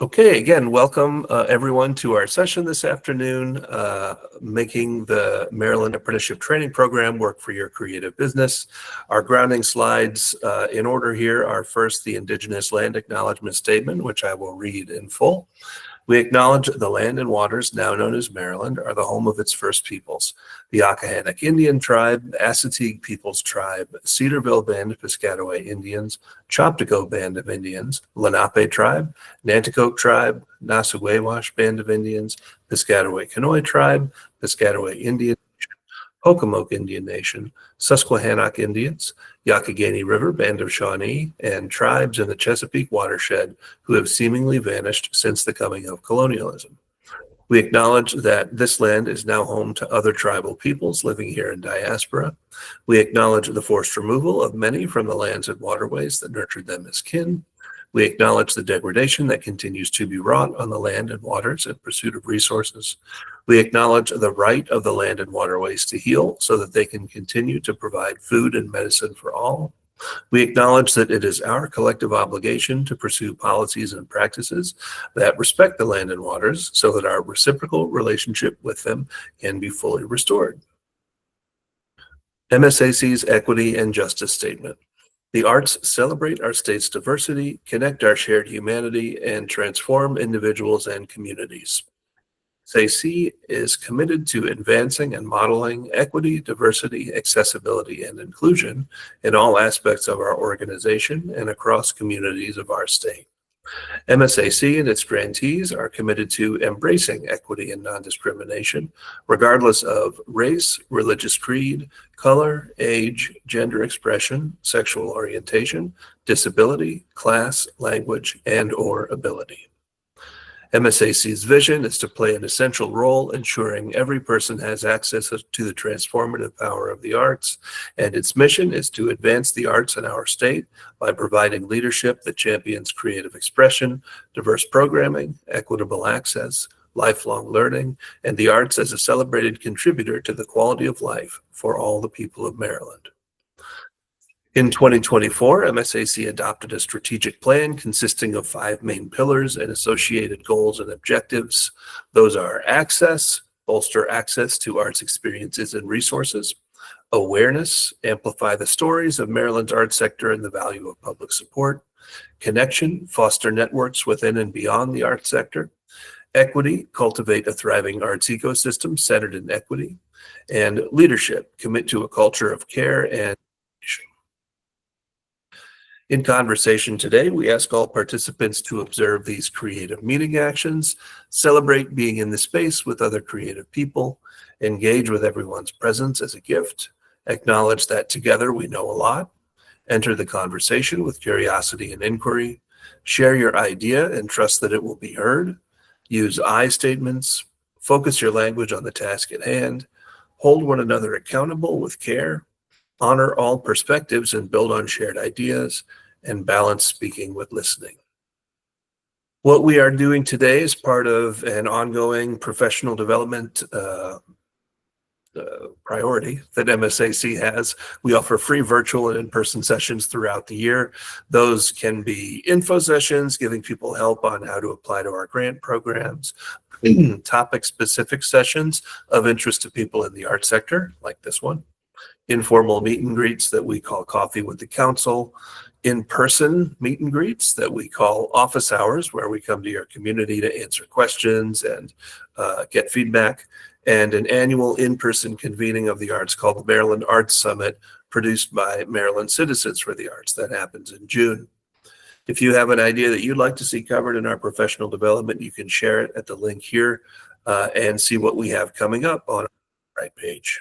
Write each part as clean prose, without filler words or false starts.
Okay, again, welcome everyone to our session this afternoon, making the Maryland Apprenticeship Training Program work for your creative business. Our grounding slides in order here are first the Indigenous Land Acknowledgement Statement, which I will read in full. We acknowledge the land and waters now known as Maryland are the home of its first peoples, the Akahannock Indian Tribe, Assateague Peoples Tribe, Cedarville Band of Piscataway Indians, Choptico Band of Indians, Lenape Tribe, Nanticoke Tribe, Nassaguawash Band of Indians, Piscataway Conoy Tribe, Piscataway Indian Nation, Pocomoke Indian Nation, Susquehannock Indians, Youghiogheny River Band of Shawnee, and tribes in the Chesapeake watershed who have seemingly vanished since the coming of colonialism. We acknowledge that this land is now home to other tribal peoples living here in diaspora. We acknowledge the forced removal of many from the lands and waterways that nurtured them as kin. We acknowledge the degradation that continues to be wrought on the land and waters in pursuit of resources. We acknowledge the right of the land and waterways to heal so that they can continue to provide food and medicine for all. We acknowledge that it is our collective obligation to pursue policies and practices that respect the land and waters so that our reciprocal relationship with them can be fully restored. MSAC's Equity and Justice Statement. The arts celebrate our state's diversity, connect our shared humanity, and transform individuals and communities. MSAC is committed to advancing and modeling equity, diversity, accessibility, and inclusion in all aspects of our organization and across communities of our state. MSAC and its grantees are committed to embracing equity and non-discrimination, regardless of race, religious creed, color, age, gender expression, sexual orientation, disability, class, language, and/or ability. MSAC's vision is to play an essential role ensuring every person has access to the transformative power of the arts, and its mission is to advance the arts in our state by providing leadership that champions creative expression, diverse programming, equitable access, lifelong learning, and the arts as a celebrated contributor to the quality of life for all the people of Maryland. In 2024, MSAC adopted a strategic plan consisting of 5 main pillars and associated goals and objectives. Those are access, bolster access to arts experiences and resources; awareness, amplify the stories of Maryland's arts sector and the value of public support; connection, foster networks within and beyond the arts sector; equity, cultivate a thriving arts ecosystem centered in equity; and leadership, commit to a culture of care and in conversation today, we ask all participants to observe these creative meeting actions, celebrate being in the space with other creative people, engage with everyone's presence as a gift, acknowledge that together we know a lot, enter the conversation with curiosity and inquiry, share your idea and trust that it will be heard, use I statements, focus your language on the task at hand, hold one another accountable with care, honor all perspectives and build on shared ideas, and balance speaking with listening. What we are doing today is part of an ongoing professional development priority that MSAC has. We offer free virtual and in-person sessions throughout the year. Those can be info sessions, giving people help on how to apply to our grant programs, topic-specific sessions of interest to people in the arts sector, like this one, informal meet and greets that we call Coffee with the Council, in-person meet and greets that we call office hours, where we come to your community to answer questions and get feedback, and an annual in-person convening of the arts called the Maryland Arts Summit, produced by Maryland Citizens for the Arts. That happens in June. If you have an idea that you'd like to see covered in our professional development, you can share it at the link here and see what we have coming up on our right page.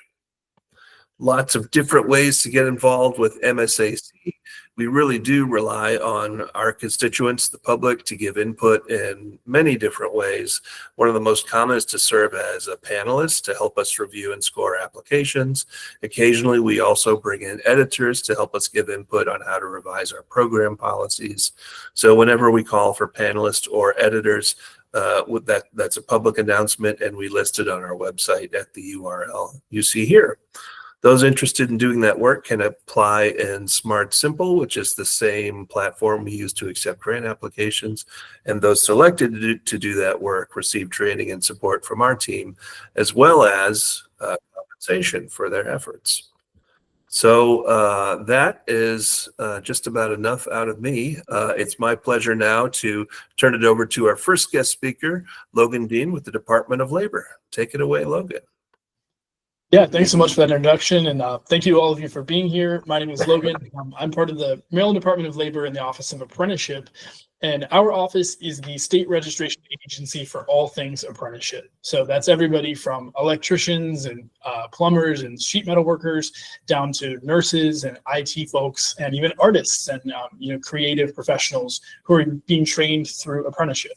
Lots of different ways to get involved with MSAC. We really do rely on our constituents, the public, to give input in many different ways. One of the most common is to serve as a panelist to help us review and score applications. Occasionally, we also bring in editors to help us give input on how to revise our program policies. So whenever we call for panelists or editors, that's a public announcement, and we list it on our website at the URL you see here. Those interested in doing that work can apply in Smart Simple, which is the same platform we use to accept grant applications. And those selected to do that work receive training and support from our team, as well as compensation for their efforts. So that is just about enough out of me. It's my pleasure now to turn it over to our first guest speaker, Logan Dean with the Department of Labor. Take it away, Logan. Yeah, thanks so much for that introduction, and thank you all of you for being here. My name is Logan. I'm part of the Maryland Department of Labor in the Office of Apprenticeship, and our office is the state registration agency for all things apprenticeship. So that's everybody from electricians and plumbers and sheet metal workers down to nurses and IT folks and even artists and creative professionals who are being trained through apprenticeship.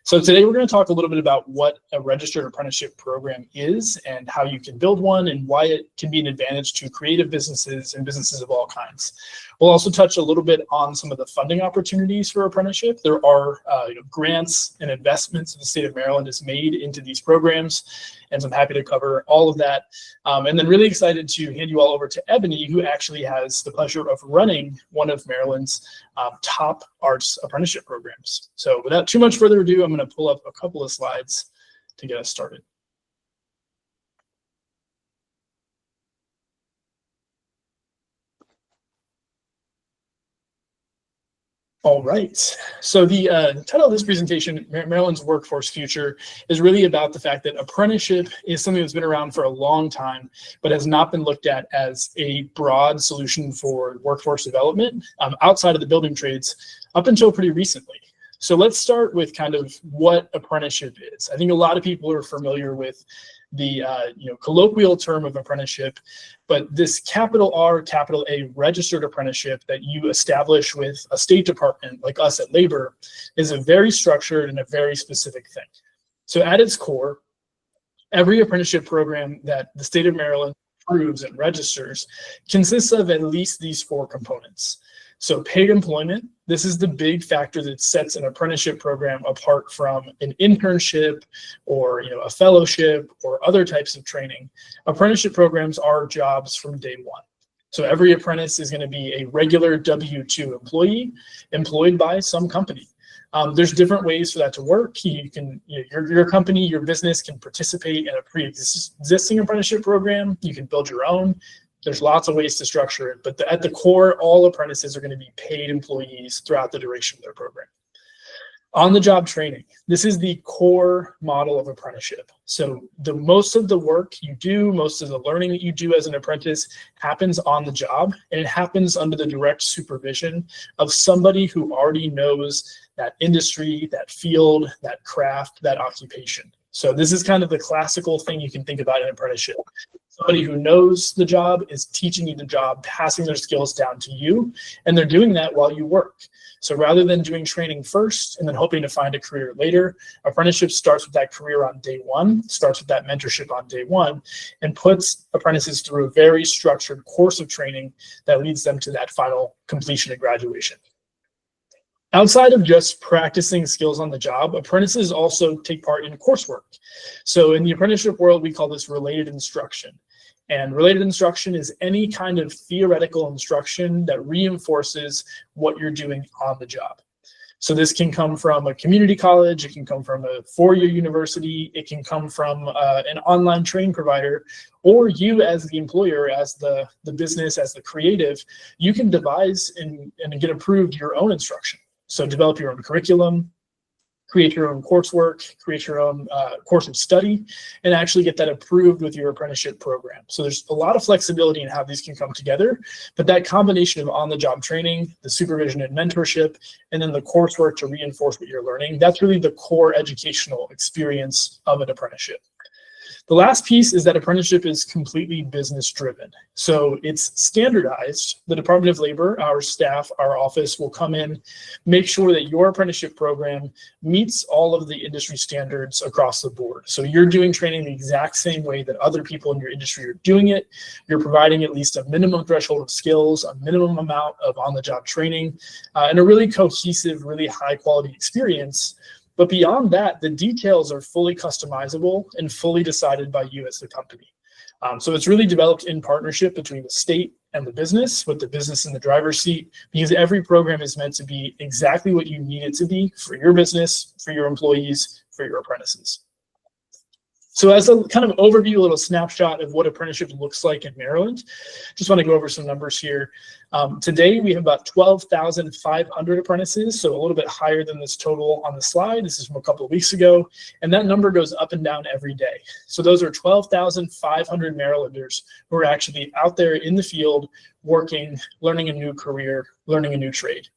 So today we're going to talk a little bit about what a registered apprenticeship program is and how you can build one and why it can be an advantage to creative businesses and businesses of all kinds. We'll also touch a little bit on some of the funding opportunities for apprenticeship. There are grants and investments the state of Maryland has made into these programs, and so I'm happy to cover all of that. And then really excited to hand you all over to Ebony, who actually has the pleasure of running one of Maryland's top arts apprenticeship programs. So without too much further ado, I'm going to pull up a couple of slides to get us started. All right, so the title of this presentation, Maryland's Workforce Future, is really about the fact that apprenticeship is something that's been around for a long time, but has not been looked at as a broad solution for workforce development outside of the building trades up until pretty recently. So let's start with kind of what apprenticeship is. I think a lot of people are familiar with the colloquial term of apprenticeship, but this capital R, capital A registered apprenticeship that you establish with a state department like us at Labor is a very structured and a very specific thing. So at its core, every apprenticeship program that the state of Maryland approves and registers consists of at least these four components. So paid employment, this is the big factor that sets an apprenticeship program apart from an internship or a fellowship or other types of training. Apprenticeship programs are jobs from day one. So every apprentice is going to be a regular W-2 employee employed by some company. There's different ways for that to work. You can, your company, your business can participate in a pre-existing apprenticeship program. You can build your own. There's lots of ways to structure it, but at the core, all apprentices are going to be paid employees throughout the duration of their program. On-the-job training. This is the core model of apprenticeship. So most of the work you do, most of the learning that you do as an apprentice happens on the job, and it happens under the direct supervision of somebody who already knows that industry, that field, that craft, that occupation. So this is kind of the classical thing you can think about in apprenticeship. Somebody who knows the job is teaching you the job, passing their skills down to you, and they're doing that while you work. So rather than doing training first and then hoping to find a career later, apprenticeship starts with that career on day one, starts with that mentorship on day one, and puts apprentices through a very structured course of training that leads them to that final completion and graduation. Outside of just practicing skills on the job, apprentices also take part in coursework. So in the apprenticeship world, we call this related instruction. And related instruction is any kind of theoretical instruction that reinforces what you're doing on the job. So this can come from a community college, it can come from a four-year university, it can come from an online training provider, or you as the employer, as the business, as the creative, you can devise and get approved your own instruction. So develop your own curriculum, create your own coursework, create your own course of study, and actually get that approved with your apprenticeship program. So there's a lot of flexibility in how these can come together, but that combination of on-the-job training, the supervision and mentorship, and then the coursework to reinforce what you're learning, that's really the core educational experience of an apprenticeship. The last piece is that apprenticeship is completely business driven. So it's standardized. The Department of Labor, our staff, our office will come in, make sure that your apprenticeship program meets all of the industry standards across the board. So you're doing training the exact same way that other people in your industry are doing it. You're providing at least a minimum threshold of skills, a minimum amount of on-the-job training, and a really cohesive, really high quality experience. But beyond that, the details are fully customizable and fully decided by you as the company. So it's really developed in partnership between the state and the business, with the business in the driver's seat, because every program is meant to be exactly what you need it to be for your business, for your employees, for your apprentices. So as a kind of overview, a little snapshot of what apprenticeship looks like in Maryland, just want to go over some numbers here. Today, we have about 12,500 apprentices, so a little bit higher than this total on the slide. This is from a couple of weeks ago, and that number goes up and down every day. So those are 12,500 Marylanders who are actually out there in the field, working, learning a new career, learning a new trade.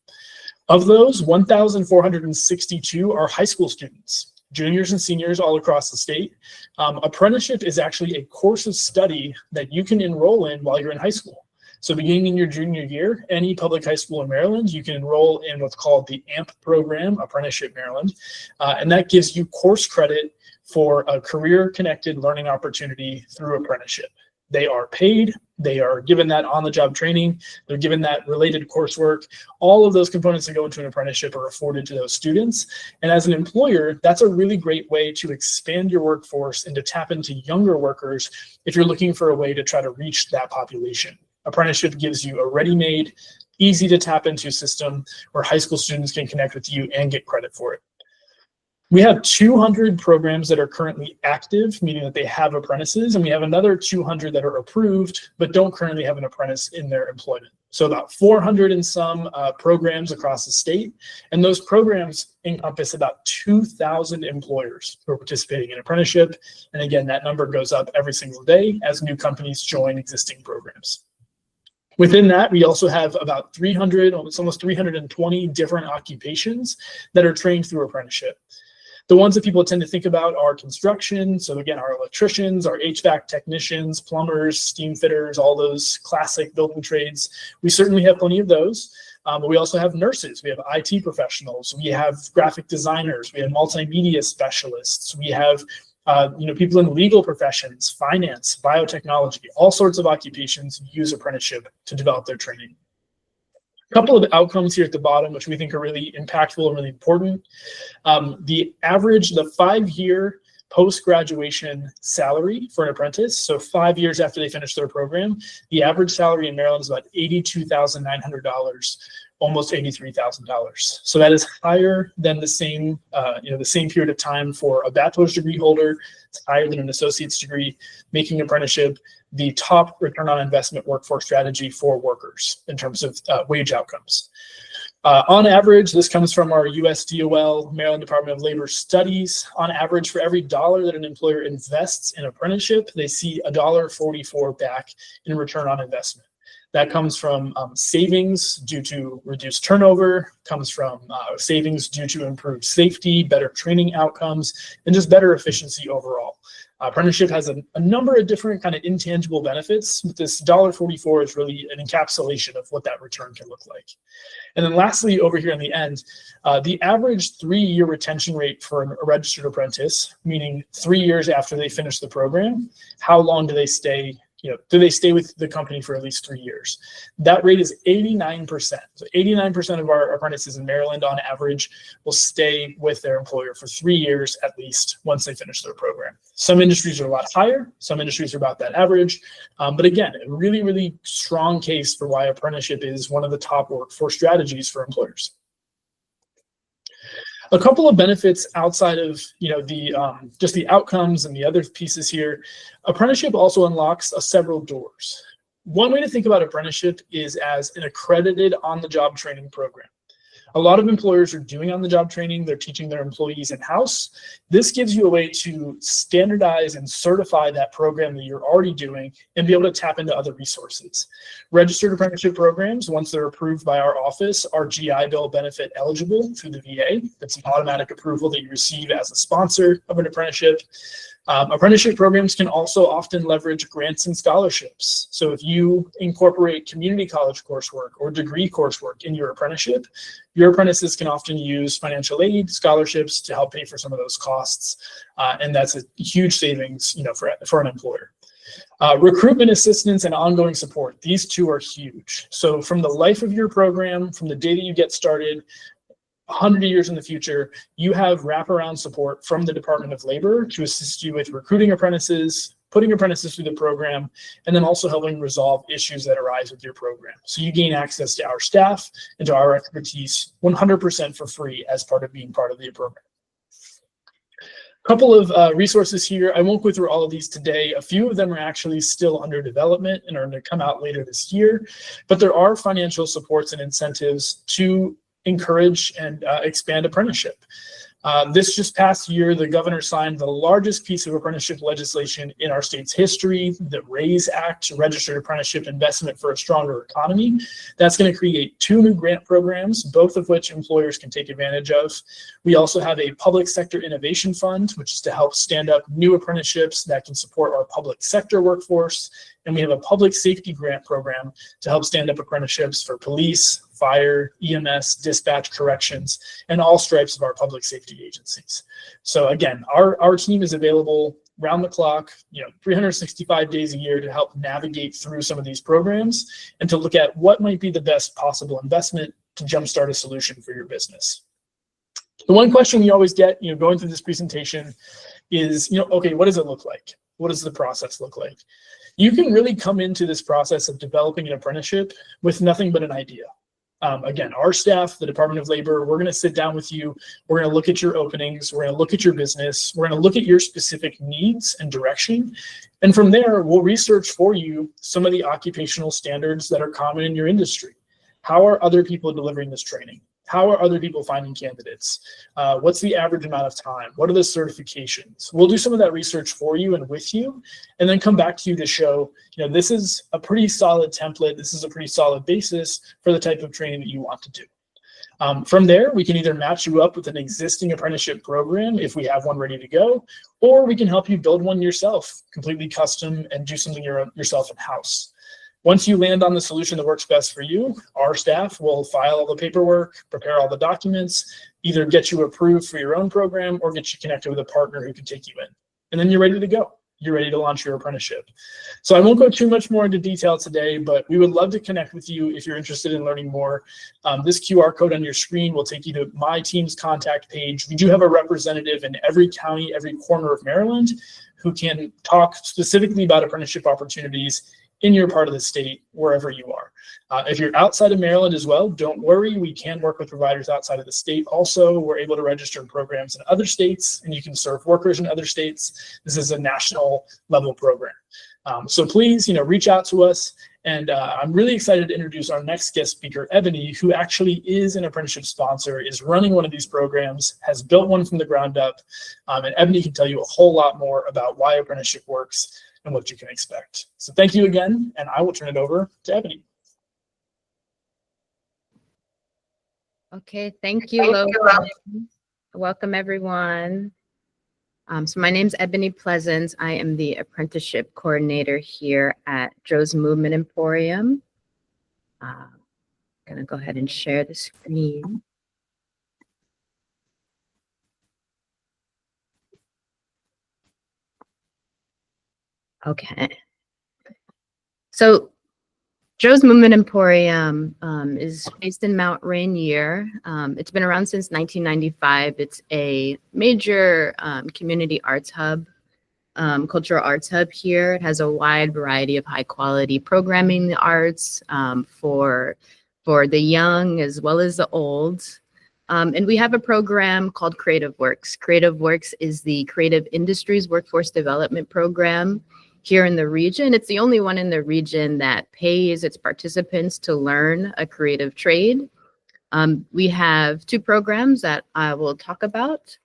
Of those, 1,462 are high school students, juniors and seniors all across the state. Apprenticeship is actually a course of study that you can enroll in while you're in high school. So beginning in your junior year, any public high school in Maryland, you can enroll in what's called the AMP program, Apprenticeship Maryland, and that gives you course credit for a career-connected learning opportunity through apprenticeship. They are paid, they are given that on-the-job training, they're given that related coursework. All of those components that go into an apprenticeship are afforded to those students. And as an employer, that's a really great way to expand your workforce and to tap into younger workers if you're looking for a way to try to reach that population. Apprenticeship gives you a ready-made, easy to tap into system where high school students can connect with you and get credit for it. We have 200 programs that are currently active, meaning that they have apprentices, and we have another 200 that are approved, but don't currently have an apprentice in their employment. So about 400 and some programs across the state, and those programs encompass about 2,000 employers who are participating in apprenticeship. And again, that number goes up every single day as new companies join existing programs. Within that, we also have about 300, almost 320 different occupations that are trained through apprenticeship. The ones that people tend to think about are construction. So again, our electricians, our HVAC technicians, plumbers, steam fitters, all those classic building trades. We certainly have plenty of those. But we also have nurses, we have IT professionals, we have graphic designers, we have multimedia specialists, we have people in legal professions, finance, biotechnology, all sorts of occupations use apprenticeship to develop their training. A couple of outcomes here at the bottom, which we think are really impactful and really important. The 5-year post-graduation salary for an apprentice, so 5 years after they finish their program, the average salary in Maryland is about $82,900, almost $83,000. So that is higher than the same period of time for a bachelor's degree holder. It's higher than an associate's degree, making apprenticeship the top return on investment workforce strategy for workers in terms of wage outcomes. On average, this comes from our USDOL, Maryland Department of Labor studies. On average, for every dollar that an employer invests in apprenticeship, they see $1.44 back in return on investment. That comes from savings due to reduced turnover, comes from savings due to improved safety, better training outcomes, and just better efficiency overall. Apprenticeship has a number of different kind of intangible benefits, but this $1.44 is really an encapsulation of what that return can look like. And then lastly, over here in the end, the average 3-year retention rate for a registered apprentice, meaning 3 years after they finish the program, how long do they stay? Do they stay with the company for at least 3 years? That rate is 89%. So 89% of our apprentices in Maryland on average will stay with their employer for 3 years at least once they finish their program. Some industries are a lot higher. Some industries are about that average. But again, a really, really strong case for why apprenticeship is one of the top workforce strategies for employers. A couple of benefits outside of just the outcomes and the other pieces here. Apprenticeship also unlocks several doors. One way to think about apprenticeship is as an accredited on-the-job training program. A lot of employers are doing on-the-job training. They're teaching their employees in-house. This gives you a way to standardize and certify that program that you're already doing and be able to tap into other resources. Registered apprenticeship programs, once they're approved by our office, are GI Bill benefit eligible through the VA. That's an automatic approval that you receive as a sponsor of an apprenticeship. Apprenticeship programs can also often leverage grants and scholarships. So if you incorporate community college coursework or degree coursework in your apprenticeship, your apprentices can often use financial aid, scholarships to help pay for some of those costs. And that's a huge savings, for an employer. Recruitment assistance and ongoing support. These two are huge. So from the life of your program, from the day that you get started, 100 years in the future, you have wraparound support from the Department of Labor to assist you with recruiting apprentices, putting apprentices through the program, and then also helping resolve issues that arise with your program. So you gain access to our staff and to our expertise 100% for free as part of being part of the program. Couple of resources here. I won't go through all of these today. A few of them are actually still under development and are going to come out later this year, but there are financial supports and incentives to encourage and expand apprenticeship. This just past year, the governor signed the largest piece of apprenticeship legislation in our state's history, the RAISE Act, Registered Apprenticeship Investment for a Stronger Economy. That's going to create 2 new grant programs, both of which employers can take advantage of. We also have a public sector innovation fund, which is to help stand up new apprenticeships that can support our public sector workforce. And we have a public safety grant program to help stand up apprenticeships for police, fire, EMS, dispatch, corrections, and all stripes of our public safety agencies. So again, our team is available round the clock, 365 days a year to help navigate through some of these programs and to look at what might be the best possible investment to jumpstart a solution for your business. The one question we always get, going through this presentation is, okay, what does it look like? What does the process look like? You can really come into this process of developing an apprenticeship with nothing but an idea. Again, our staff, the Department of Labor, we're going to sit down with you. We're going to look at your openings. We're going to look at your business. We're going to look at your specific needs and direction. And from there, we'll research for you some of the occupational standards that are common in your industry. How are other people delivering this training? How are other people finding candidates? What's the average amount of time? What are the certifications? We'll do some of that research for you and with you, and then come back to you to show, this is a pretty solid template. This is a pretty solid basis for the type of training that you want to do. From there, we can either match you up with an existing apprenticeship program if we have one ready to go, or we can help you build one yourself, completely custom, and do something yourself in-house. Once you land on the solution that works best for you, our staff will file all the paperwork, prepare all the documents, either get you approved for your own program or get you connected with a partner who can take you in. And then you're ready to go. You're ready to launch your apprenticeship. So I won't go too much more into detail today, but we would love to connect with you if you're interested in learning more. This QR code on your screen will take you to my team's contact page. We do have a representative in every county, every corner of Maryland who can talk specifically about apprenticeship opportunities in your part of the state, wherever you are. If you're outside of Maryland as well, don't worry. We can work with providers outside of the state. Also, we're able to register programs in other states, and you can serve workers in other states. This is a national level program. So please, reach out to us. And I'm really excited to introduce our next guest speaker, Ebony, who actually is an apprenticeship sponsor, is running one of these programs, has built one from the ground up. And Ebony can tell you a whole lot more about why apprenticeship works and what you can expect. So thank you again, and I will turn it over to Ebony. Okay, thank you, Logan. Welcome, everyone. So my name's Ebony Pleasance. I am the apprenticeship coordinator here at Joe's Movement Emporium. I'm gonna go ahead and share the screen. Okay. So Joe's Movement Emporium is based in Mount Rainier. It's been around since 1995. It's a major community arts hub, cultural arts hub here. It has a wide variety of high quality programming in the arts for the young as well as the old. And we have a program called CreativeWorks. CreativeWorks is the creative industries workforce development program here in the region. It's the only one in the region that pays its participants to learn a creative trade. We have 2 programs that I will talk about.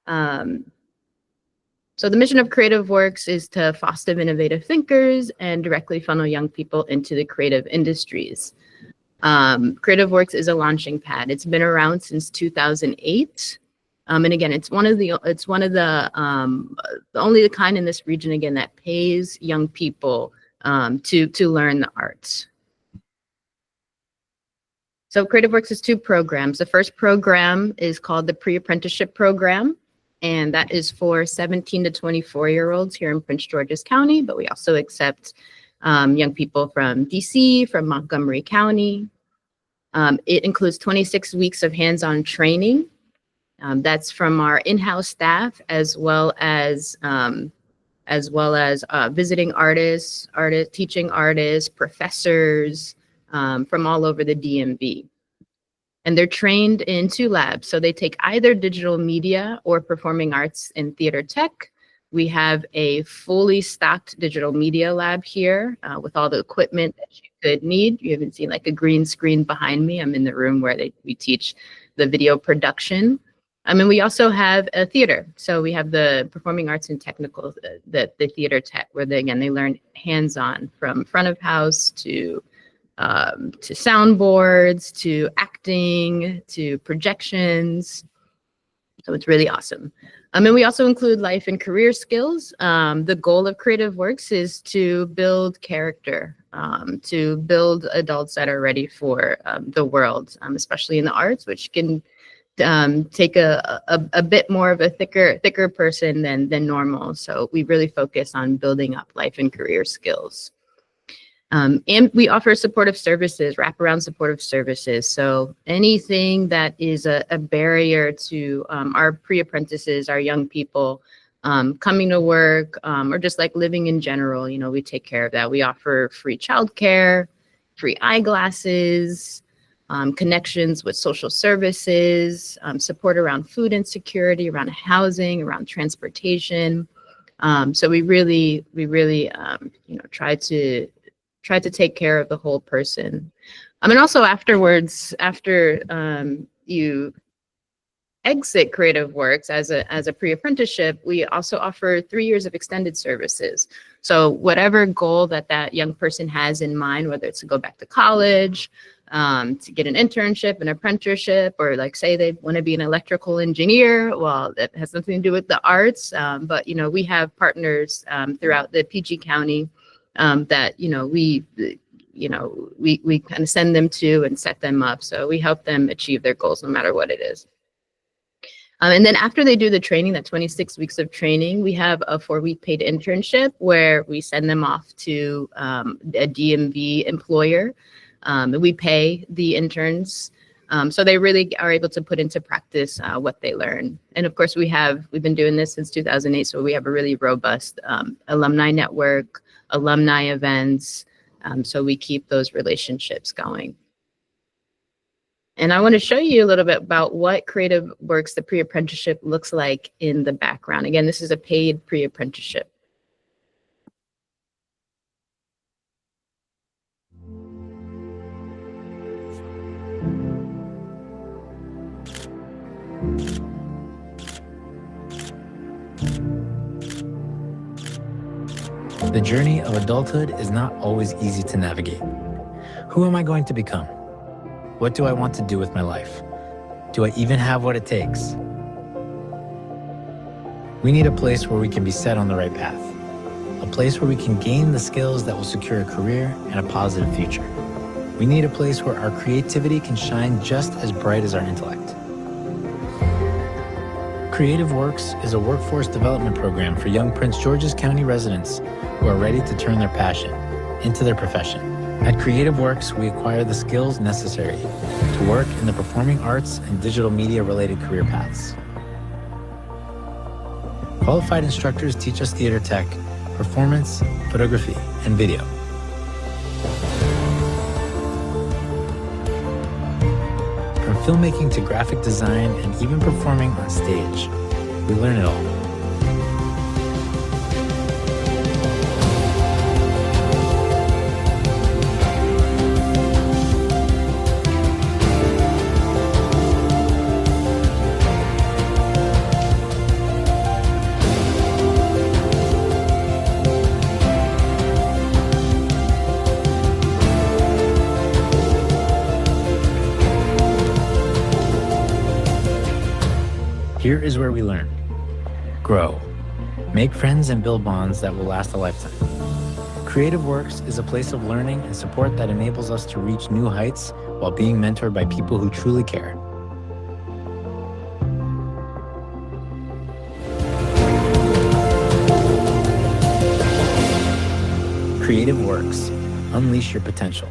So the mission of CreativeWorks is to foster innovative thinkers and directly funnel young people into the creative industries. CreativeWorks is a launching pad. It's been around since 2008. And again, it's one of the only kind in this region, again, that pays young people to learn the arts. So CreativeWorks has 2 programs. The first program is called the Pre-Apprenticeship Program, and that is for 17 to 24-year-olds here in Prince George's County, but we also accept young people from DC, from Montgomery County. It includes 26 weeks of hands-on training. That's from our in-house staff as well as as well as visiting artists, teaching artists, professors from all over the DMV. And they're trained in 2 labs. So they take either digital media or performing arts and theater tech. We have a fully stocked digital media lab here with all the equipment that you could need. You haven't seen like a green screen behind me. I'm in the room where we teach the video production. And we also have a theater. So we have the performing arts and technical, the theater tech, where they learn hands-on from front of house to soundboards, to acting, to projections. So it's really awesome. And we also include life and career skills. The goal of CreativeWorks is to build character, to build adults that are ready for the world, especially in the arts, which can take a bit more of a thicker person than normal. So we really focus on building up life and career skills. And we offer supportive services, wraparound supportive services. So anything that is a barrier to our pre-apprentices, our young people coming to work, or just like living in general, you know, we take care of that. We offer free childcare, free eyeglasses, connections with social services, support around food insecurity, around housing, around transportation. So we really, you know, try to take care of the whole person. And also afterwards, after you exit CreativeWorks as a pre-apprenticeship, we also offer 3 years of extended services. So whatever goal that young person has in mind, whether it's to go back to college, to get an internship, an apprenticeship, or like say they want to be an electrical engineer, well, that has nothing to do with the arts. But, you know, we have partners throughout the PG County that, you know, we kind of send them to and set them up. So we help them achieve their goals no matter what it is. And then after they do the training, that 26 weeks of training, we have a 4-week paid internship where we send them off to a DMV employer. We pay the interns. So they really are able to put into practice what they learn. And of course, we've been doing this since 2008. So we have a really robust alumni network, alumni events. So we keep those relationships going. And I want to show you a little bit about what CreativeWorks, the pre-apprenticeship, looks like in the background. Again, this is a paid pre-apprenticeship. The journey of adulthood is not always easy to navigate. Who am I going to become? What do I want to do with my life? Do I even have what it takes? We need a place where we can be set on the right path. A place where we can gain the skills that will secure a career and a positive future. We need a place where our creativity can shine just as bright as our intellect. CreativeWorks is a workforce development program for young Prince George's County residents who are ready to turn their passion into their profession. At CreativeWorks, we acquire the skills necessary to work in the performing arts and digital media related career paths. Qualified instructors teach us theater tech, performance, photography, and video. From filmmaking to graphic design and even performing on stage, we learn it all. Here is where we learn, grow, make friends and build bonds that will last a lifetime. CreativeWorks is a place of learning and support that enables us to reach new heights while being mentored by people who truly care. CreativeWorks, unleash your potential.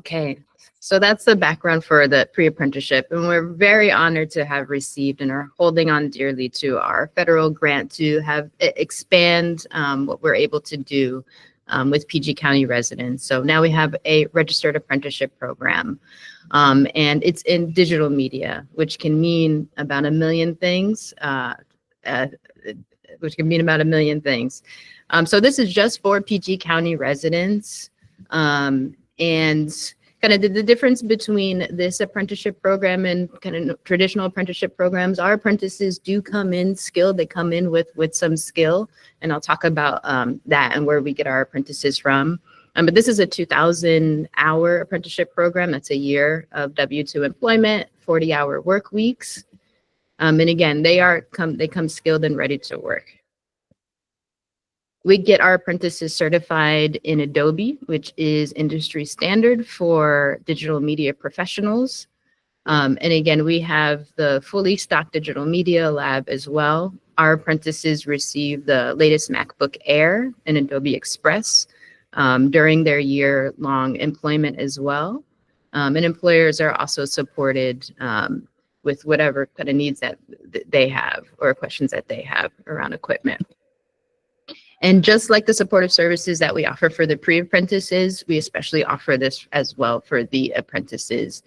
Okay, so that's the background for the pre-apprenticeship, and we're very honored to have received and are holding on dearly to our federal grant to have expand what we're able to do with PG County residents. So now we have a registered apprenticeship program, and it's in digital media, which can mean about a million things. So this is just for PG County residents. And kind of the difference between this apprenticeship program and kind of traditional apprenticeship programs, our apprentices do come in skilled. They come in with some skill, and I'll talk about that and where we get our apprentices from. But this is a 2,000-hour apprenticeship program. That's a year of W-2 employment, 40-hour work weeks. And again, they come skilled and ready to work. We get our apprentices certified in Adobe, which is industry standard for digital media professionals. And again, we have the fully stocked digital media lab as well. Our apprentices receive the latest MacBook Air and Adobe Express during their year-long employment as well. And employers are also supported with whatever kind of needs that they have or questions that they have around equipment. And just like the supportive services that we offer for the pre-apprentices, we especially offer this as well for the apprentices.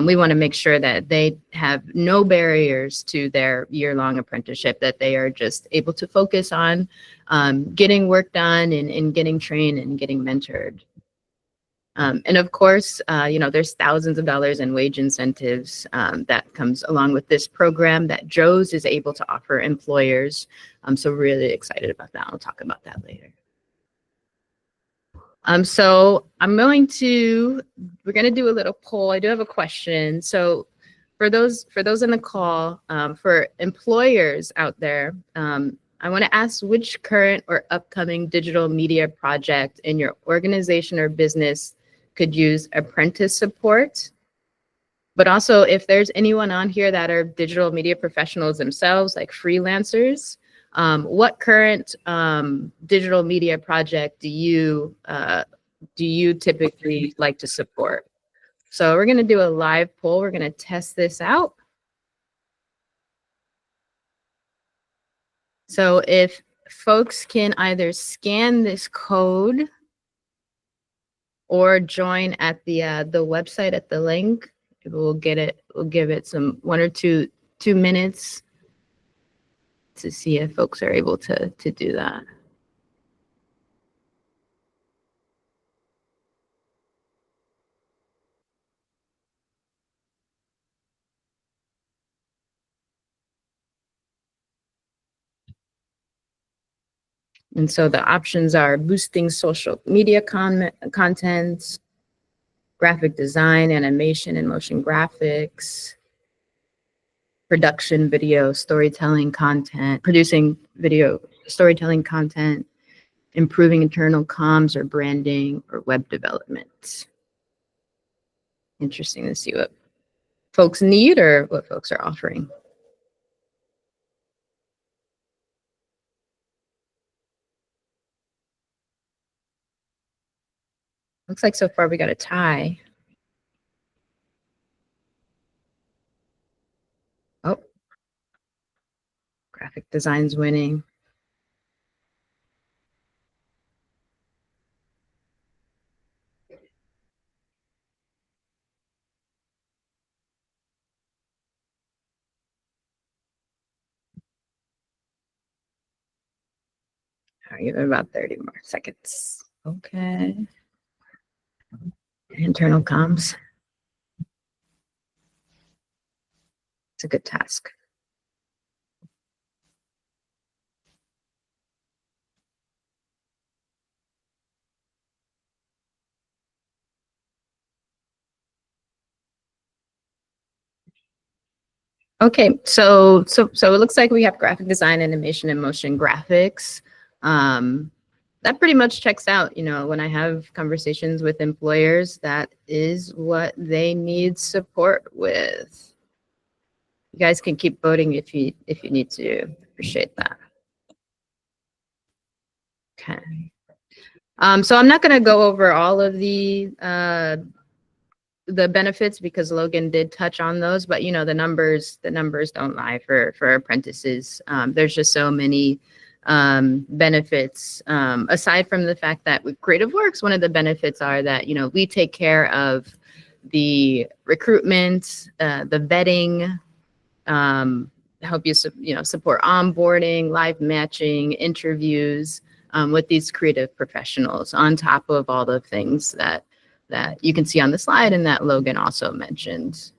We want to make sure that they have no barriers to their year-long apprenticeship, that they are just able to focus on getting work done and getting trained and getting mentored. And of course, there's thousands of dollars in wage incentives that comes along with this program that Joe's is able to offer employers. I'm so really excited about that. I'll talk about that later. So we're going to do a little poll. I do have a question. So for those in the call, for employers out there, I want to ask which current or upcoming digital media project in your organization or business could use apprentice support. But also, if there's anyone on here that are digital media professionals themselves, like freelancers, what current digital media project do you typically like to support? So we're going to do a live poll. We're going to test this out. So if folks can either scan this code or join at the website at the link, we'll give it some 1 or 2 minutes to see if folks are able to do that. And so the options are boosting social media content, graphic design, animation and motion graphics, production video, storytelling content, producing video, storytelling content, improving internal comms or branding or web development. Interesting to see what folks need or what folks are offering. Looks like so far we got a tie. Oh, graphic design's winning. I'll give it about 30 more seconds. Okay. Internal comms. It's a good task. Okay, so it looks like we have graphic design, animation, and motion graphics. That pretty much checks out. When I have conversations with employers, that is what they need support with. You guys can keep voting if you need to. Appreciate that. Okay. So I'm not going to go over all of the the benefits because Logan did touch on those, but the numbers don't lie for apprentices. There's just so many benefits. Aside from the fact that with CreativeWorks, one of the benefits are that, we take care of the recruitment, the vetting, help you, support onboarding, live matching, interviews with these creative professionals on top of all the things that you can see on the slide and that Logan also mentioned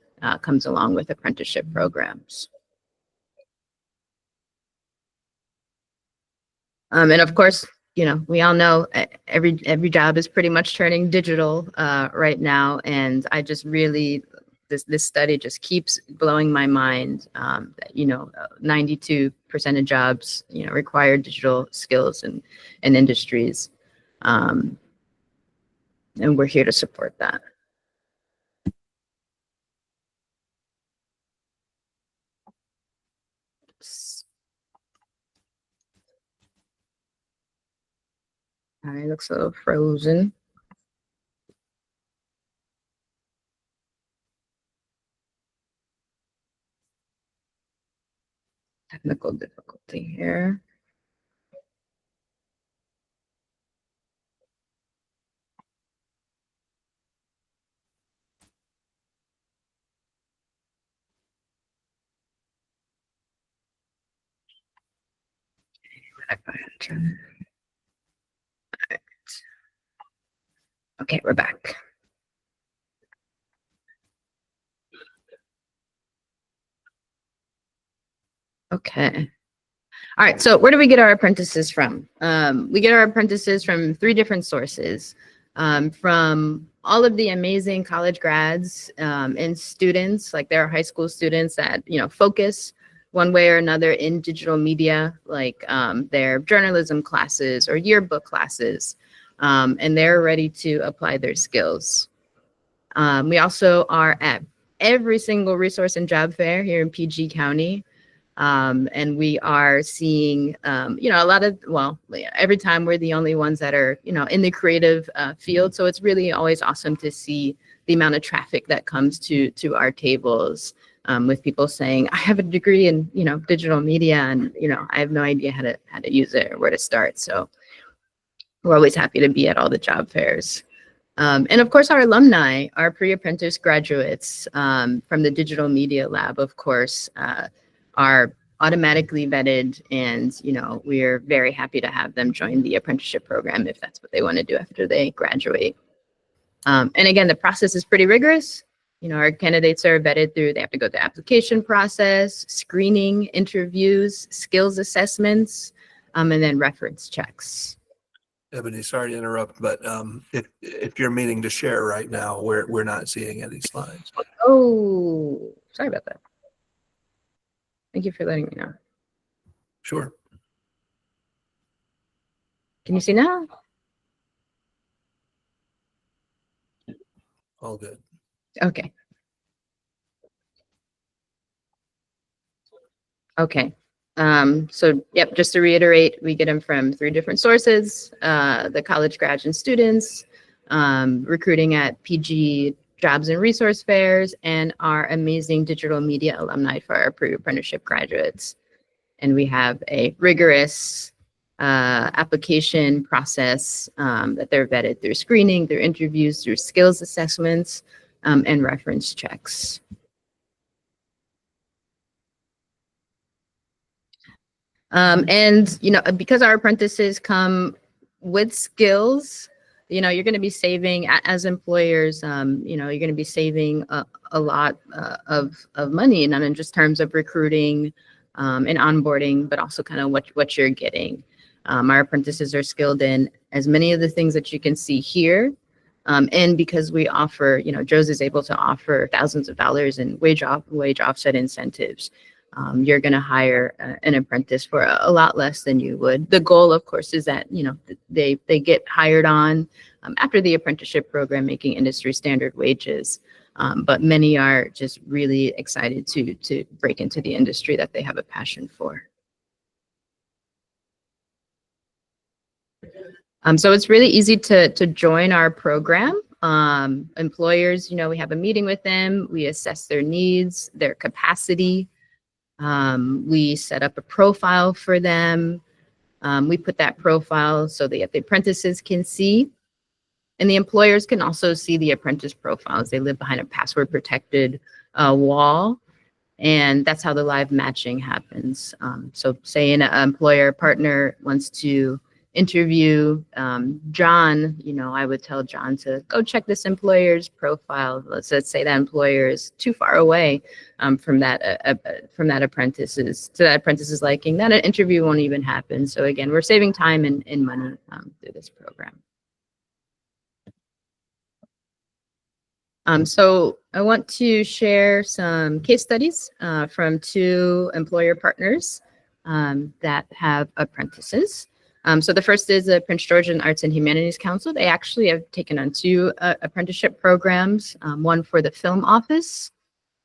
comes along with apprenticeship programs. And of course, we all know every job is pretty much turning digital right now. And I just really, this study just keeps blowing my mind that, 92% of jobs, require digital skills and industries. And we're here to support that. All right, looks a little frozen. Technical difficulty here. Okay, we're back. Okay. All right, so where do we get our apprentices from? We get our apprentices from 3 different sources. From all of the amazing college grads and students, like there are high school students that, focus one way or another in digital media, like their journalism classes or yearbook classes, and they're ready to apply their skills. We also are at every single resource and job fair here in PG County. And we are seeing, a lot of, every time we're the only ones that are, in the creative field. So it's really always awesome to see the amount of traffic that comes to our tables with people saying, I have a degree in, digital media and, I have no idea how to use it or where to start. So we're always happy to be at all the job fairs. And of course, our alumni, our pre-apprentice graduates from the Digital Media Lab, of course, are automatically vetted, and we're very happy to have them join the apprenticeship program if that's what they want to do after they graduate. And again, the process is pretty rigorous. Our candidates are vetted through, they have to go through the application process, screening, interviews, skills assessments, and then reference checks. Ebony, sorry to interrupt, but if you're meaning to share right now, we're not seeing any slides. Oh, sorry about that. Thank you for letting me know. Sure. Can you see now? All good. Okay. Okay. So, yep, just to reiterate, we get them from 3 different sources, the college grads and students, recruiting at PG jobs and resource fairs, and our amazing digital media alumni for our pre-apprenticeship graduates. And we have a rigorous application process that they're vetted through screening, through interviews, through skills assessments, and reference checks. And, because our apprentices come with skills, you're going to be saving as employers, you're going to be saving a lot of money, not in just terms of recruiting and onboarding, but also kind of what you're getting. Our apprentices are skilled in as many of the things that you can see here. And because we offer, Joe's is able to offer thousands of dollars in wage offset incentives. You're going to hire an apprentice for a lot less than you would. The goal, of course, is that, they get hired on after the apprenticeship program, making industry standard wages. But many are just really excited to break into the industry that they have a passion for. So it's really easy to join our program. Employers, we have a meeting with them. We assess their needs, their capacity. We set up a profile for them. We put that profile so that the apprentices can see, and the employers can also see the apprentice profiles. They live behind a password protected wall, and that's how the live matching happens. So say an employer partner wants to interview John, I would tell John to go check this employer's profile. Let's say that employer is too far away from that apprentice's liking. That an interview won't even happen. So again, we're saving time and money through this program. So I want to share some case studies from 2 employer partners that have apprentices. So the first is the Prince George's Arts and Humanities Council. They actually have taken on 2 apprenticeship programs, one for the film office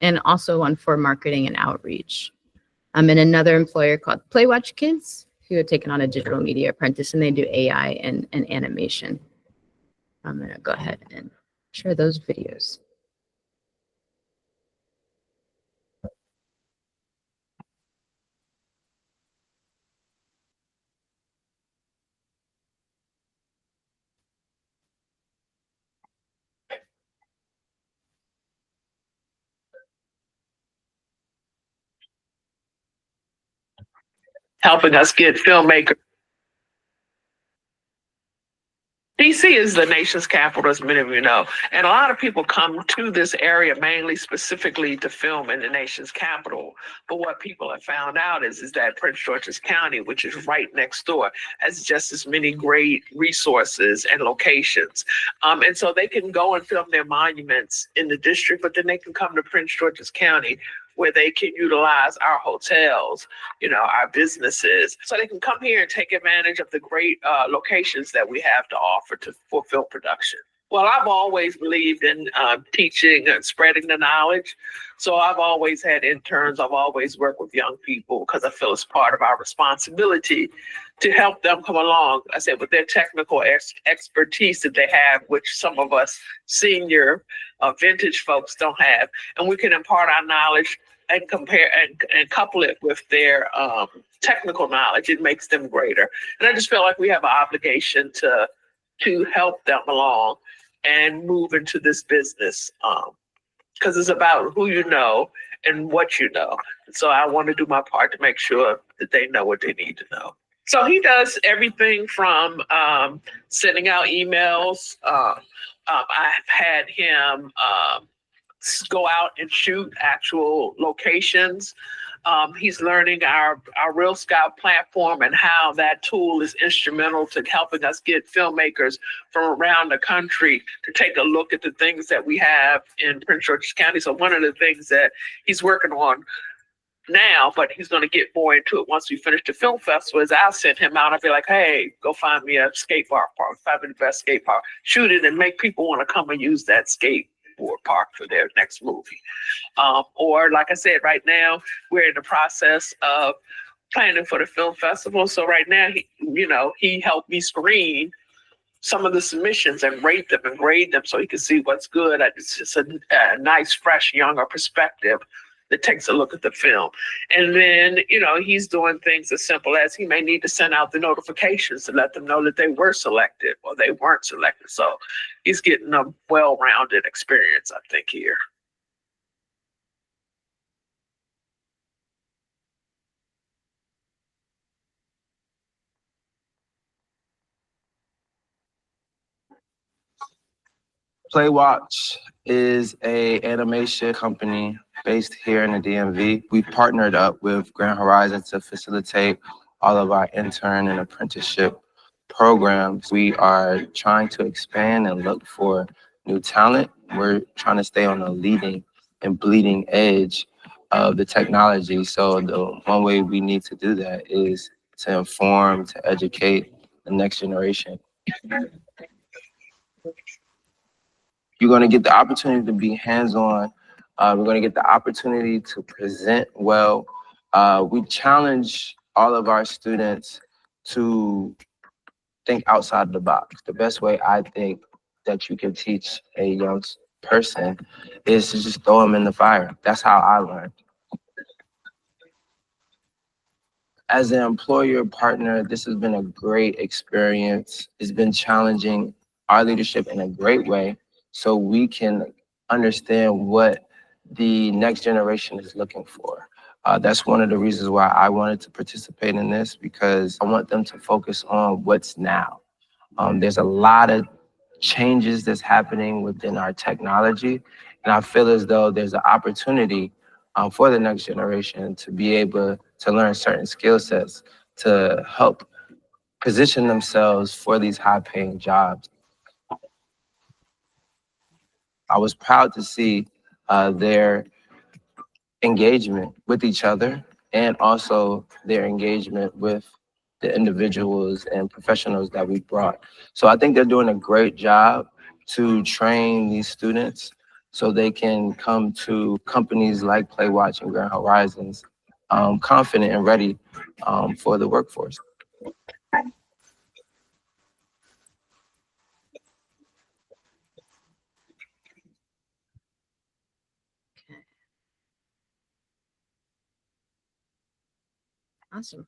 and also one for marketing and outreach. And another employer called Playwatch Kids, who have taken on a digital media apprentice, and they do AI and animation. I'm going to go ahead and share those videos. Helping us get filmmakers. DC is the nation's capital, as many of you know, and a lot of people come to this area mainly specifically to film in the nation's capital. But what people have found out is that Prince George's County, which is right next door, has just as many great resources and locations. And so they can go and film their monuments in the district, but then they can come to Prince George's County, where they can utilize our hotels, our businesses. So they can come here and take advantage of the great locations that we have to offer for film production. Well, I've always believed in teaching and spreading the knowledge. So I've always had interns. I've always worked with young people because I feel it's part of our responsibility to help them come along. I said, with their technical expertise that they have, which some of us senior vintage folks don't have, and we can impart our knowledge and compare and couple it with their technical knowledge. It makes them greater. And I just feel like we have an obligation to help them along and move into this business, because it's about who you know and what you know. So I want to do my part to make sure that they know what they need to know. So he does everything from sending out emails. I've had him go out and shoot actual locations. He's learning our Real Scout platform and how that tool is instrumental to helping us get filmmakers from around the country to take a look at the things that we have in Prince George's County. So one of the things that he's working on now, but he's going to get more into it once we finish the film festival, is I'll send him out. I'll be like, hey, go find me a skate park, find me the best skate park, shoot it and make people want to come and use that skateboard park for their next movie. Or like I said, right now, we're in the process of planning for the film festival. So right now, he helped me screen some of the submissions and rate them and grade them so he can see what's good. It's just a nice, fresh, younger perspective that takes a look at the film. And then, he's doing things as simple as he may need to send out the notifications to let them know that they were selected or they weren't selected. So he's getting a well-rounded experience, I think, here. Playwatch is a animation company based here in the DMV. We partnered up with Grand Horizon to facilitate all of our intern and apprenticeship programs. We are trying to expand and look for new talent. We're trying to stay on the leading and bleeding edge of the technology. So the one way we need to do that is to inform, to educate the next generation. You're going to get the opportunity to be hands-on. We're going to get the opportunity to present well. We challenge all of our students to think outside of the box. The best way I think that you can teach a young person is to just throw them in the fire. That's how I learned. As an employer partner, this has been a great experience. It's been challenging our leadership in a great way so we can understand what the next generation is looking for. That's one of the reasons why I wanted to participate in this, because I want them to focus on what's now. There's a lot of changes that's happening within our technology, and I feel as though there's an opportunity for the next generation to be able to learn certain skill sets to help position themselves for these high-paying jobs. I was proud to see their engagement with each other and also their engagement with the individuals and professionals that we brought. So I think they're doing a great job to train these students so they can come to companies like Playwatch and Grand Horizons confident and ready for the workforce. Awesome.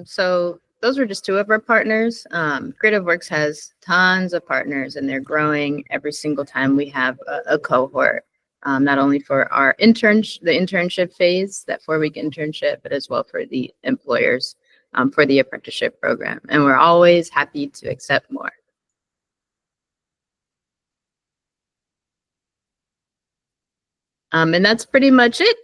So those were just two of our partners. CreativeWorks has tons of partners, and they're growing every single time we have a cohort, not only for our the internship phase, that 4-week internship, but as well for the employers for the apprenticeship program. And we're always happy to accept more. And that's pretty much it.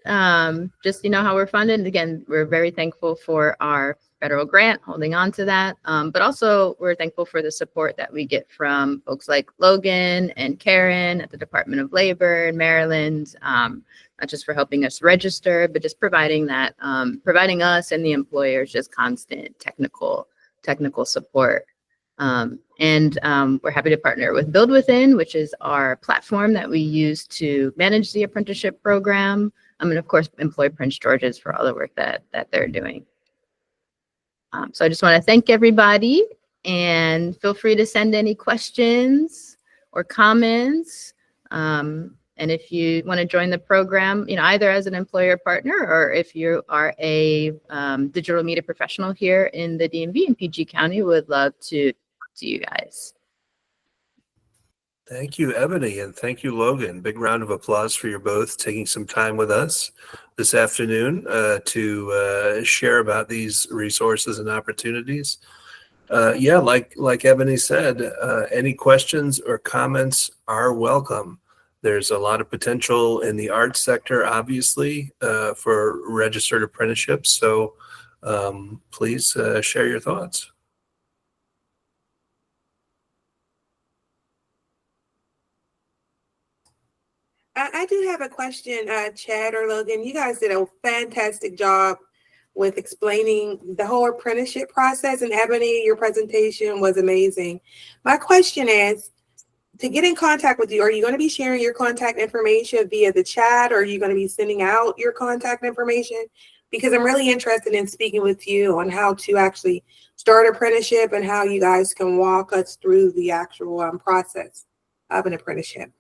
Just, how we're funded. Again, we're very thankful for our federal grant, holding on to that. But also we're thankful for the support that we get from folks like Logan and Karen at the Department of Labor in Maryland, not just for helping us register, but just providing that, providing us and the employers just constant technical support. We're happy to partner with Build Within, which is our platform that we use to manage the apprenticeship program. And of course, employ Prince George's for all the work that they're doing. So I just want to thank everybody, and feel free to send any questions or comments. And if you want to join the program, either as an employer partner, or if you are a digital media professional here in the DMV and PG County, would love to talk to you guys. Thank you, Ebony, and thank you, Logan. Big round of applause for you both taking some time with us this afternoon to share about these resources and opportunities. Yeah, like Ebony said, any questions or comments are welcome. There's a lot of potential in the arts sector, obviously, for registered apprenticeships. So please share your thoughts. I do have a question, Chad or Logan. You guys did a fantastic job with explaining the whole apprenticeship process. And Ebony, your presentation was amazing. My question is, to get in contact with you, are you going to be sharing your contact information via the chat, or are you going to be sending out your contact information? Because I'm really interested in speaking with you on how to actually start an apprenticeship and how you guys can walk us through the actual process of an apprenticeship.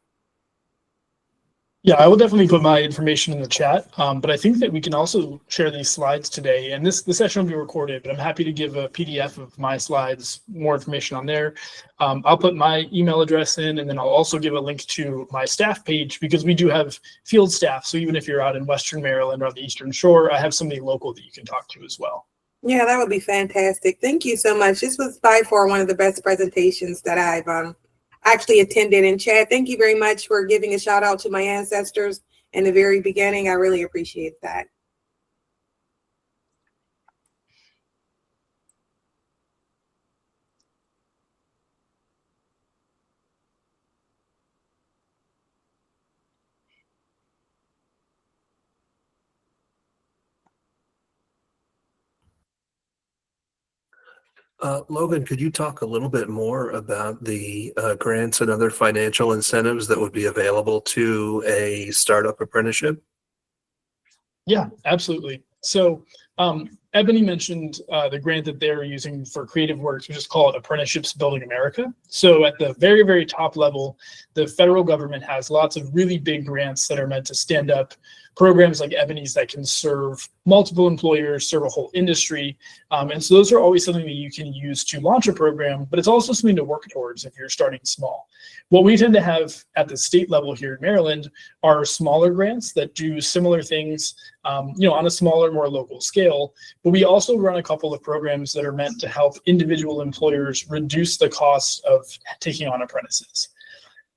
Yeah, I will definitely put my information in the chat, but I think that we can also share these slides today. And this session will be recorded, but I'm happy to give a PDF of my slides, more information on there. I'll put my email address in, and then I'll also give a link to my staff page, because we do have field staff. So even if you're out in Western Maryland or on the Eastern Shore, I have somebody local that you can talk to as well. Yeah, that would be fantastic. Thank you so much. This was by far one of the best presentations that I've actually attended. And Chad, thank you very much for giving a shout out to my ancestors in the very beginning. I really appreciate that. Logan, could you talk a little bit more about the grants and other financial incentives that would be available to a startup apprenticeship? Yeah, absolutely. So Ebony mentioned the grant that they're using for CreativeWorks, we just call it Apprenticeships Building America. So at the very, very top level, the federal government has lots of really big grants that are meant to stand up programs like Ebony's that can serve multiple employers, serve a whole industry. And so those are always something that you can use to launch a program, but it's also something to work towards if you're starting small. What we tend to have at the state level here in Maryland are smaller grants that do similar things, on a smaller, more local scale. But we also run a couple of programs that are meant to help individual employers reduce the cost of taking on apprentices.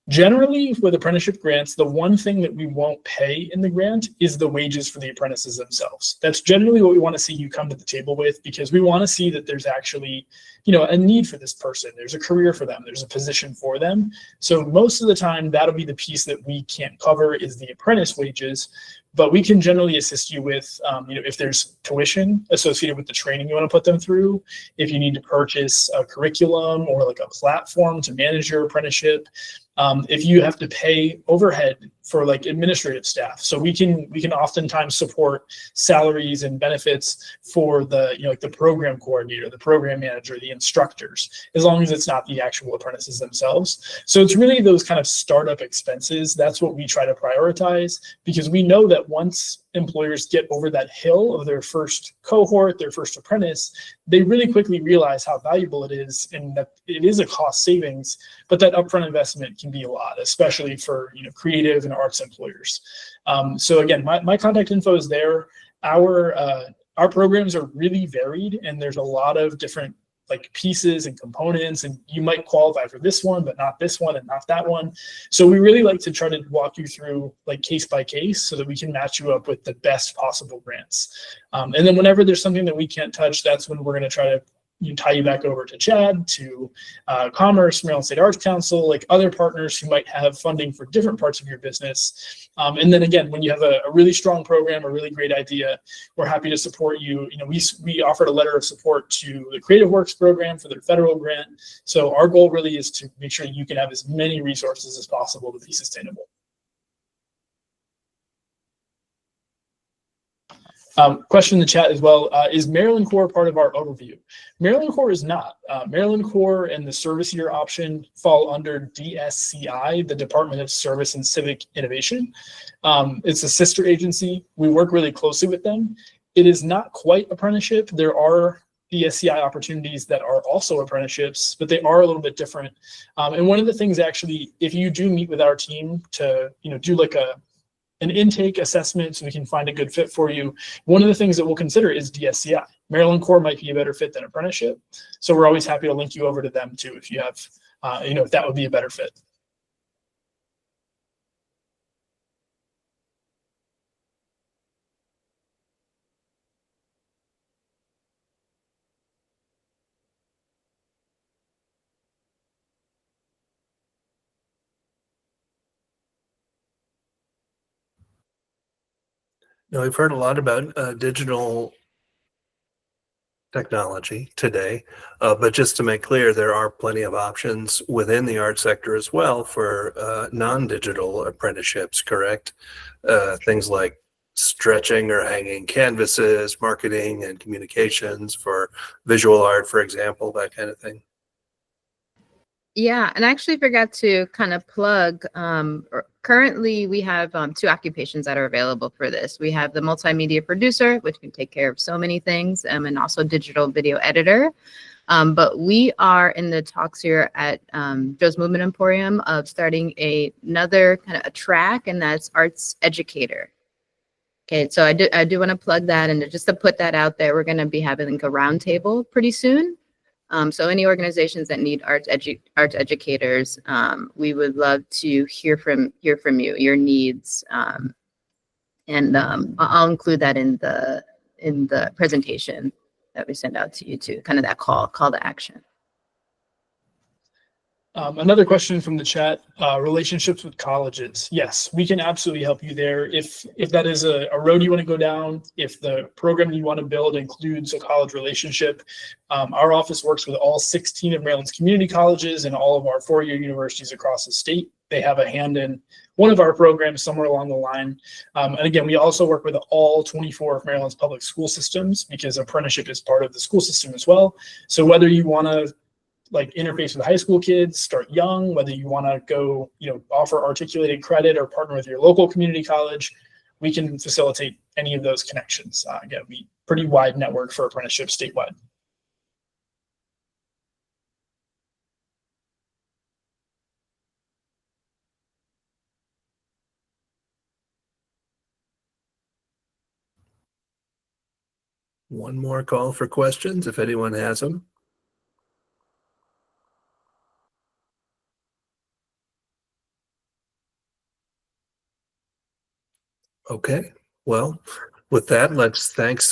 Generally, with apprenticeship grants, the one thing that we won't pay in the grant is the wages for the apprentices themselves. That's generally what we want to see you come to the table with, because we want to see that there's actually, a need for this person. There's a career for them. There's a position for them. So most of the time, that'll be the piece that we can't cover is the apprentice wages. But we can generally assist you with, if there's tuition associated with the training you want to put them through, if you need to purchase a curriculum or like a platform to manage your apprenticeship, if you have to pay overhead for like administrative staff. So we can oftentimes support salaries and benefits for the, like the program coordinator, the program manager, the instructors, as long as it's not the actual apprentices themselves. So it's really those kind of startup expenses. That's what we try to prioritize, because we know that once employers get over that hill of their first cohort, their first apprentice, they really quickly realize how valuable it is and that it is a cost savings, but that upfront investment can be a lot, especially for creative and arts employers. So again, my contact info is there. Our programs are really varied, and there's a lot of different like pieces and components, and you might qualify for this one, but not this one and not that one. So we really like to try to walk you through like case by case so that we can match you up with the best possible grants. And then whenever there's something that we can't touch, that's when we're going to try to tie you back over to Chad, to Commerce, Maryland State Arts Council, like other partners who might have funding for different parts of your business. And then again, when you have a really strong program, a really great idea, we're happy to support you. We offered a letter of support to the CreativeWorks program for their federal grant. So our goal really is to make sure you can have as many resources as possible to be sustainable. Question in the chat as well, is Maryland Core part of our overview? Maryland Core is not. Maryland Core and the service year option fall under DSCI, the Department of Service and Civic Innovation. It's a sister agency. We work really closely with them. It is not quite apprenticeship. There are DSCI opportunities that are also apprenticeships, but they are a little bit different. And one of the things actually, if you do meet with our team to do like an intake assessment so we can find a good fit for you, one of the things that we'll consider is DSCI. Maryland Core might be a better fit than apprenticeship. So we're always happy to link you over to them too, if you have, if that would be a better fit. Now, we've heard a lot about digital technology today, but just to make clear, there are plenty of options within the art sector as well for non-digital apprenticeships, correct? Things like stretching or hanging canvases, marketing and communications for visual art, for example, that kind of thing. Yeah, and I actually forgot to kind of plug, currently we have 2 occupations that are available for this. We have the multimedia producer, which can take care of so many things, and also digital video editor. But we are in the talks here at Joe's Movement Emporium of starting another kind of a track, and that's arts educator. Okay, so I do want to plug that, and just to put that out there, we're going to be having like a roundtable pretty soon. So any organizations that need arts educators, we would love to hear from you, your needs, and I'll include that in the presentation that we send out to you too, kind of that call to action. Another question from the chat, relationships with colleges. Yes, we can absolutely help you there. If that is a road you want to go down, if the program you want to build includes a college relationship, our office works with all 16 of Maryland's community colleges and all of our 4-year universities across the state. they have a hand in one of our programs somewhere along the line. And again, we also work with all 24 of Maryland's public school systems because apprenticeship is part of the school system as well. So whether you want to like interface with high school kids, start young, whether you want to go, offer articulated credit or partner with your local community college, we can facilitate any of those connections. Again, we pretty wide network for apprenticeship statewide. One more call for questions if anyone has them. Okay, well, with that, let's thank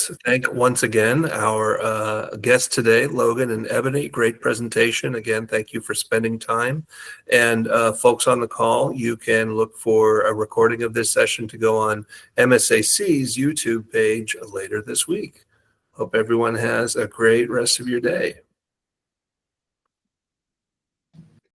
once again our guests today, Logan and Ebony. Great presentation. Again, thank you for spending time. And folks on the call, you can look for a recording of this session to go on MSAC's YouTube page later this week. Hope everyone has a great rest of your day.